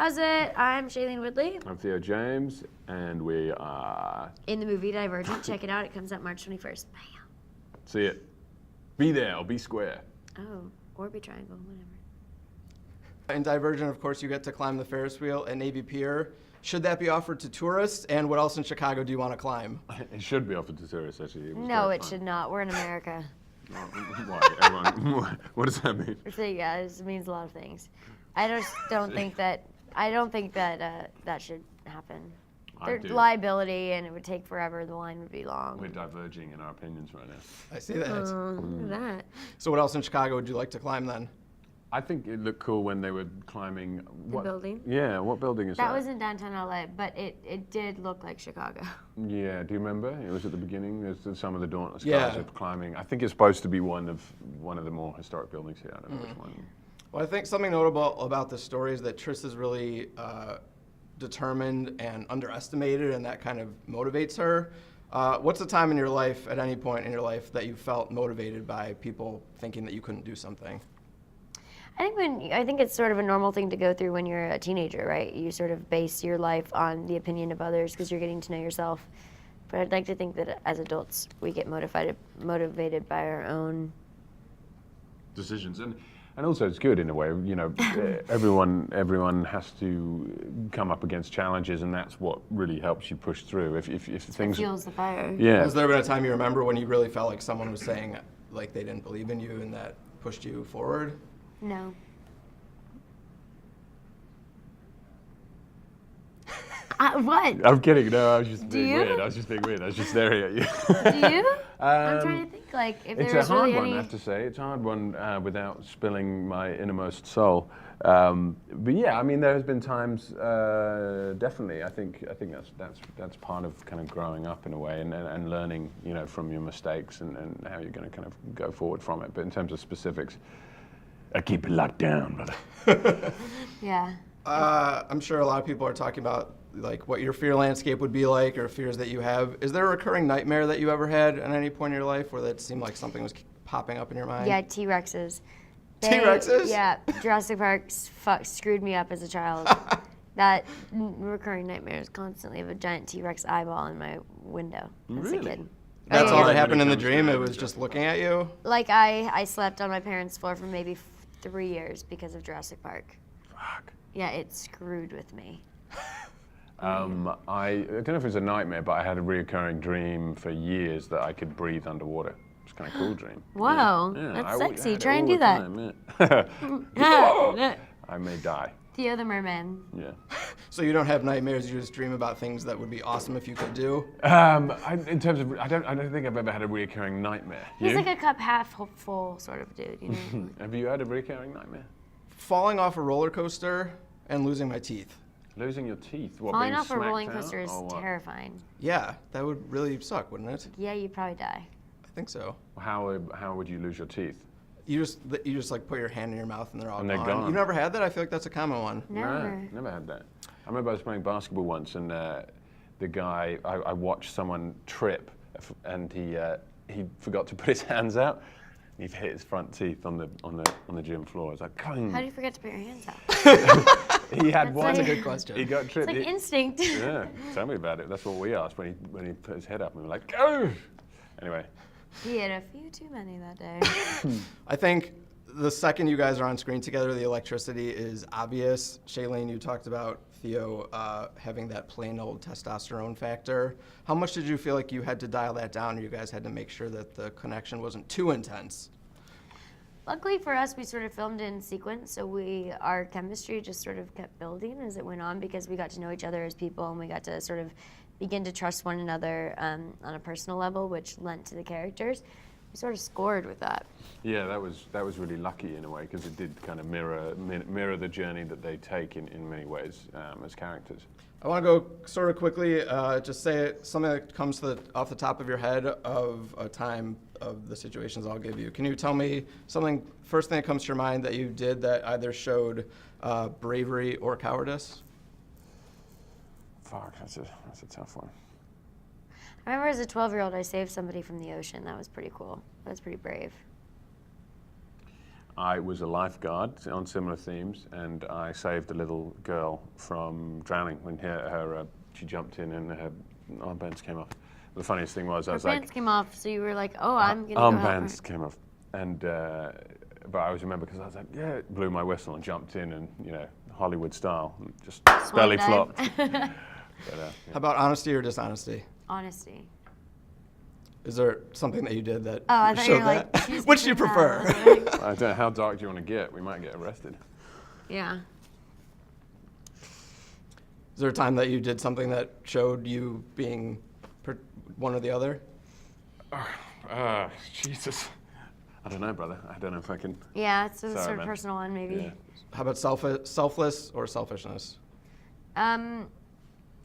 How's it? I'm Shailene Woodley. I'm Theo James, and we are... In the movie Divergent. Check it out. It comes out March 21st. Bam. See it. Be there or be square. Oh, or be triangle, whatever. In Divergent, of course, you get to climb the Ferris wheel at Navy Pier. Should that be offered to tourists? And what else in Chicago do you want to climb? It should be offered to tourists, actually. No, it should not. We're in America. Why? Everyone, what does that mean? So, yeah, it means a lot of things. I just don't think that. I don't think that that should happen. There's liability, and it would take forever. The line would be long. We're diverging in our opinions right now. I see that. Look at that. So what else in Chicago would you like to climb then? I think it looked cool when they were climbing... The building? Yeah, what building is that? That was in downtown LA, but it did look like Chicago. Yeah, do you remember? It was at the beginning. There's some of the Dauntless Yeah. guys are climbing. I think it's supposed to be one of the more historic buildings here. I don't know which one. Well, I think something notable about this story is that Triss is really determined and underestimated, and that kind of motivates her. What's a time in your life, at any point in your life, that you felt motivated by people thinking that you couldn't do something? I think it's sort of a normal thing to go through when you're a teenager, right? You sort of base your life on the opinion of others because you're getting to know yourself. But I'd like to think that as adults, we get motivated by our own Decisions. And also it's good in a way, you know, everyone has to come up against challenges, and that's what really helps you push through. If things... fuels the fire. Yeah. Has there been a time you remember when you really felt like someone was saying like they didn't believe in you and that pushed you forward? No. What? I'm kidding. No, I was just being you? weird. I was just staring at you. Do you? I'm trying to think, like, if It's there a was hard really one, any... I have to say. It's a hard one without spilling my innermost soul. But yeah, I mean, there has been times, definitely. I think that's part of kind of growing up in a way and learning, you know, from your mistakes and how you're going to kind of go forward from it. But in terms of specifics, I keep it locked down, brother. Yeah. I'm sure a lot of people are talking about like what your fear landscape would be like or fears that you have. Is there a recurring nightmare that you ever had at any point in your life where that seemed like something was popping up in your mind? Yeah, T-Rexes. T-Rexes? Yeah, Jurassic Park screwed me up as a child. That recurring nightmare is constantly of a giant T-Rex eyeball in my window as a kid. That's Oh, all yeah. that happened in the dream? It was just looking at you? Like, I slept on my parents' floor for maybe 3 years because of Jurassic Park. Fuck. Yeah, it screwed with me. I don't know if it was a nightmare, but I had a reoccurring dream for years that I could breathe underwater. It's kind of cool dream. Whoa, Yeah, that's I sexy. had it Try and all do the that. time, yeah. I may die. Theo the Merman. Yeah. So you don't have nightmares, you just dream about things that would be awesome if you could do? In terms of, I don't think I've ever had a reoccurring nightmare. He's You? like a cup half full sort of dude, you know? Have you had a reoccurring nightmare? Falling off a roller coaster and losing my teeth. Losing your teeth? What, Falling being off a smacked rolling out, coaster is or what? terrifying. Yeah, that would really suck, wouldn't it? Yeah, you'd probably die. I think so. How would you lose your teeth? You just like put your hand in your mouth and they're all And they're gone. gone. You never had that? I feel like that's a common one. Never. No, never had that. I remember I was playing basketball once, and the guy, I watched someone trip, and he forgot to put his hands out. He hit his front teeth on the gym floor. I was like, "Clang." How do you forget to put your hands out? He had That's one. like- That's a good question. He got tripped. It's like instinct. Yeah, tell me about it. That's what we asked when he put his head up, and we were like, "Go!" Anyway. He had a few too many that day. I think the second you guys are on screen together, the electricity is obvious. Shailene, you talked about Theo having that plain old testosterone factor. How much did you feel like you had to dial that down, or you guys had to make sure that the connection wasn't too intense? Luckily for us, we sort of filmed in sequence, so our chemistry just sort of kept building as it went on because we got to know each other as people, and we got to sort of begin to trust one another on a personal level, which lent to the characters. We sort of scored with that. Yeah, that was really lucky in a way because it did kind of mirror the journey that they take in many ways as characters. I want to go sort of quickly, just say something that comes off the top of your head of a time of the situations I'll give you. Can you tell me something, first thing that comes to your mind that you did that either showed bravery or cowardice? Fuck, that's a tough one. I remember as a 12-year-old, I saved somebody from the ocean. That was pretty cool. That's pretty brave. I was a lifeguard on similar themes, and I saved a little girl from drowning when she jumped in and her armbands came off. The funniest thing was, I Her was pants like, came off, so you were like, "Oh, I'm gonna go help her." armbands came off, and but I always remember because I was like, yeah, blew my whistle and jumped in, and Hollywood style, and just belly dive. flopped. But, How about honesty or dishonesty? Honesty. Is there something that you did that Oh, I thought you showed were like, that? choose Which do you between prefer? that. I don't know, how dark do you want to get? We might get arrested. Yeah. Is there a time that you did something that showed you being one or the other? Jesus. I don't know, brother. I don't know if I can. Yeah, it's a Sorry, sort of man. personal one, maybe. Yeah. How about selfless or selfishness?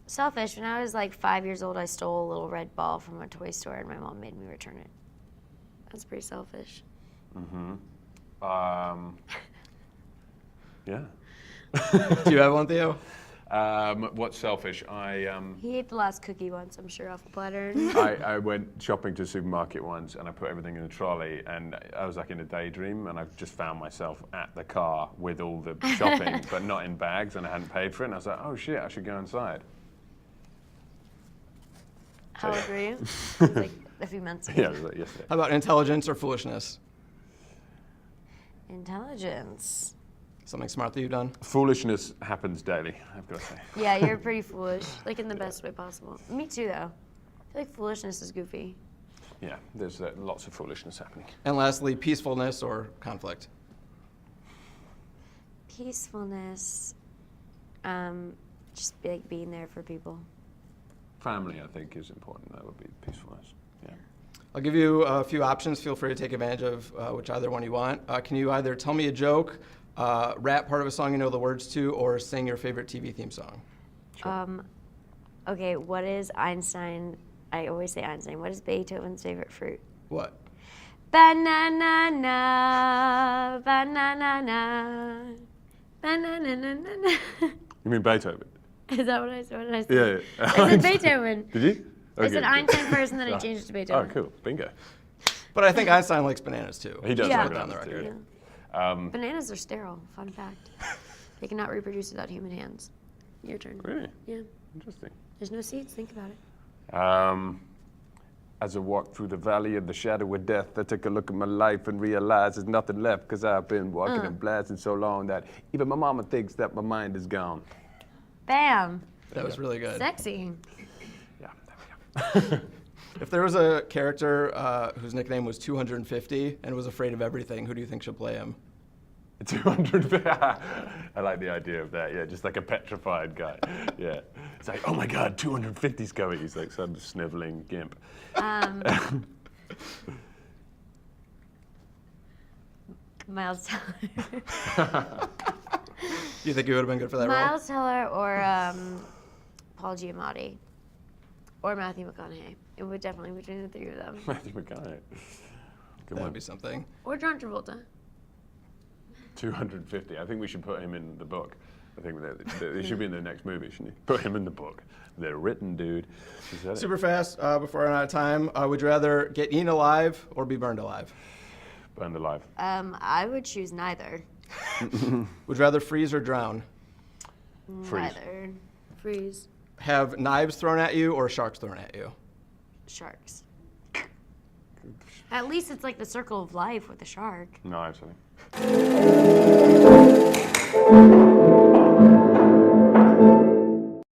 Selfish. When I was like 5 years old, I stole a little red ball from a toy store, and my mom made me return it. That's pretty selfish. Yeah. Do you have one, Theo? What's selfish? He ate the last cookie once, I'm sure, off the platter. I went shopping to the supermarket once, and I put everything in a trolley, and I was like in a daydream, and I just found myself at the car with all the shopping, but not in bags, and I hadn't paid for it, and I was like, oh shit, I should go inside. How old were you? It was like a few months ago. Yeah, it was like yesterday. How about intelligence or foolishness? Intelligence. Something smart that you've done? Foolishness happens daily, I've got to say. Yeah, you're pretty foolish, like in the best way possible. Me too, though. I feel like foolishness is goofy. Yeah, there's lots of foolishness happening. And lastly, peacefulness or conflict? Peacefulness. Just like being there for people. Family, I think, is important. That would be peacefulness. Yeah. I'll give you a few options. Feel free to take advantage of which either one you want. Can you either tell me a joke, rap part of a song you know the words to, or sing your favorite TV theme song? Okay, what is Einstein? I always say Einstein. What is Beethoven's favorite fruit? What? Banana, banana, banana. You mean Beethoven? Is that what I said? What did I say? Yeah. I said Beethoven. Did you? I said Okay. Einstein first, and then I changed it to Oh, Beethoven. cool. Bingo. But I think Einstein likes bananas too. He does Yeah. like Put it on the bananas record. too. Yeah. Bananas are sterile. Fun fact. They cannot reproduce without human hands. Your turn. Really? Yeah. Interesting. There's no seeds. Think about it. As I walked through the valley of the shadow of death, I took a look at my life and realized there's nothing left because I've been walking and blasting so long that even my mama thinks that my mind is gone. Bam. That was really good. Sexy. Yeah, there we go. If there was a character whose nickname was 250 and was afraid of everything, who do you think should play him? 200. I like the idea of that. Yeah, just like a petrified guy. Yeah. It's like, oh my God, 250's coming. He's like some sniveling gimp. Miles Teller. Do you think he would have been good for that role? Miles Teller or Paul Giamatti or Matthew McConaughey. It would definitely be between the three of them. Matthew McConaughey. Good That one. would be something. Or John Travolta. 250. I think we should put him in the book. I think that he should be in the next movie, shouldn't he? Put him in the book. They're written, dude. Is that it? Super fast, before I run out of time, would you rather get eaten alive or be burned alive? Burned alive. I would choose neither. Would you rather freeze or drown? Freeze. Neither. Freeze. Have knives thrown at you or sharks thrown at you? Sharks. At least it's like the circle of life with a shark. Knives, I think.